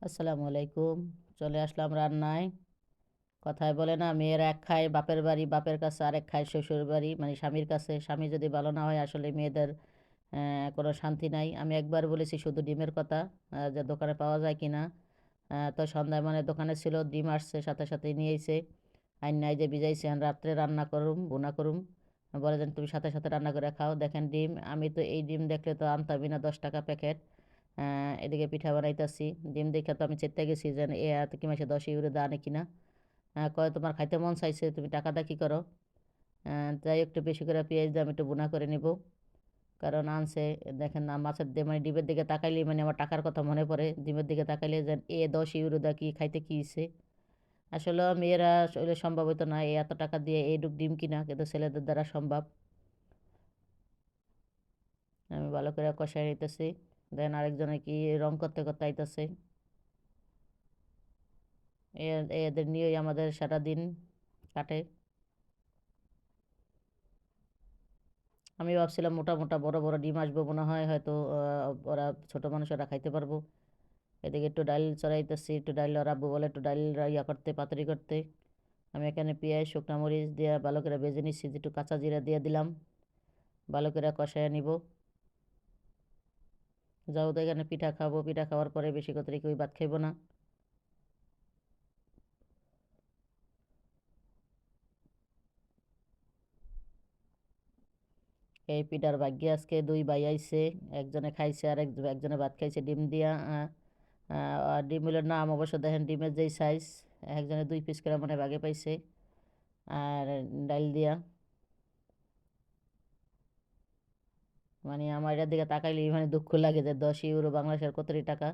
আসসালামু আলাইকুম। চলে আসলাম রান্নায়। কথায় বলে না, মেয়ের এক খায় বাপের বাড়ি, বাপের কাছে আরেক খায় শ্বশুর বাড়ি, মানে স্বামীর কাছে। স্বামী যদি ভালো না হয় আসলে মেয়েদের কোনো শান্তি নাই। আমি একবার বলেছি শুধু ডিমের কথা, যে দোকানে পাওয়া যায় কিনা। তো সন্ধ্যায় মানে দোকানে ছিল, ডিম আসছে সাথে সাথেই নিয়ে এসে আইন নাই যে ভিজাইছে, রাত্রে রান্না করুম ভুনা করুম। বলে যেন তুমি সাথে সাথে রান্না করে খাও। দেখেন ডিম, আমি তো এই ডিম দেখলে তো আনতামই না, 10 টাকা প্যাকেট। এদিকে পিঠা বানাইতেছি। ডিম দেখে তো আমি চেতে গেছি যে এ এত কি মাসে 10 ইউরো দানে কিনা। কয় তোমার খাইতে মন চাইছে, তুমি টাকাটা কি করো। তাই একটু বেশি করে পেঁয়াজ দিয়ে আমি একটু ভুনা করে নিব। কারণ আনছে, দেখেন না মাছের দিয়ে মানে ডিমের দিকে তাকাইলেই মানে আমার টাকার কথা মনে পড়ে। ডিমের দিকে তাকাইলে যে 10 ইউরো দা কি খাইতে কি ইচ্ছে। আসলে মেয়েরা আসলে সম্ভব হতো না এত টাকা দিয়ে এইটুক ডিম কিনা, কিন্তু ছেলেদের দ্বারা সম্ভব। আমি ভালো করে কষাই নিতেছি। দেন আরেকজনে কি রং করতে করতে আইতেছে। এদের নিয়েই আমাদের সারা দিন কাটে। আমি ভাবছিলাম মোটা মোটা বড় বড় ডিম আসবো মনে হয়, হয়তো ওরা ছোট মানুষেরা খাইতে পারবো। এদিকে একটু ডাল চড়াইতেছি, একটু ডাল ওর আব্বু বলে একটু ডাল ইয়া করতে পাতুরি করতে। আমি এখানে পেঁয়াজ শুকনো মরিচ দিয়ে ভালো করে ভেজে নিচ্ছি, একটু কাঁচা জিরা দিয়ে দিলাম। ভালো করে কষায় নিব। যাও তো এখানে পিঠা খাবো, পিঠা খাওয়ার পরে বেশি করে কেউ ভাত খাইবো না। এই পিঠার ভাগ্যে আজকে 2 ভাই আইছে। একজনে খাইছে আর একজনে ভাত খাইছে ডিম দিয়া। আর ডিমের নাম অবশ্য দেখেন, ডিমের যেই সাইজ, একজনে 2 পিস করে মানে ভাগে পাইছে। আর ডাল দিয়া, মানে আমার এটার দিকে তাকাইলেই মানে দুঃখ লাগে যে 10 ইউরো বাংলাদেশের কতটি টাকা।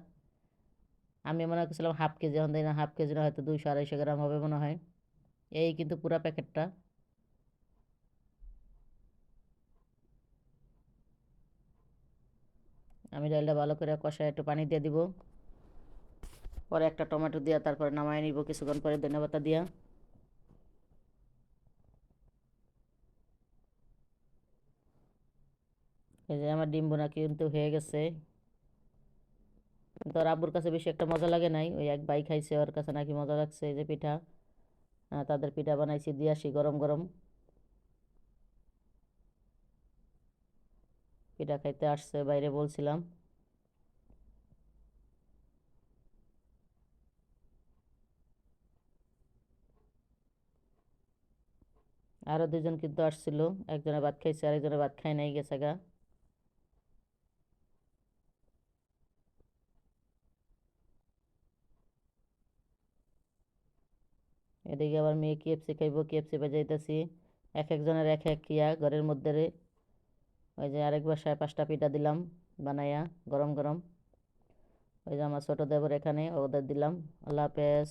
আমি মনে করছিলাম হাফ কেজি, এখন দেখি না হাফ কেজি না, হয়তো 200-250 গ্রাম হবে মনে হয়। এই কিন্তু পুরা প্যাকেটটা। আমি ডালটা ভালো করে কষায় একটু পানি দিয়ে দিব। পরে একটা টমেটো দিয়া তারপরে নামায় নিব কিছুক্ষণ পরে ধনেপাতা দিয়া। এই যে আমার ডিম বোনা কিন্তু হয়ে গেছে। কিন্তু ওর আব্বুর কাছে বেশি একটা মজা লাগে নাই, ওই এক ভাই খাইছে, ওর কাছে নাকি মজা লাগছে। এই যে পিঠা, তাদের পিঠা বানাইছি দিয়ে আসি গরম গরম। পিঠা খাইতে আসছে বাইরে বলছিলাম। আরো দুজন কিন্তু আসছিল, একজনে ভাত খাইছে আরেকজনে ভাত খায় নাই, গেছে গা। এদিকে আবার মেয়ে কেএফসি খাইবো, কেএফসি বাজাইতেছি। এক একজনের এক এক ইয়া ঘরের মধ্যে রে। ওই যে আরেক বাসায় 5টা পিঠা দিলাম বানাইয়া গরম গরম। ওই যে আমার ছোট দেবর এখানে, ওদের দিলাম। আল্লাহ হাফেজ।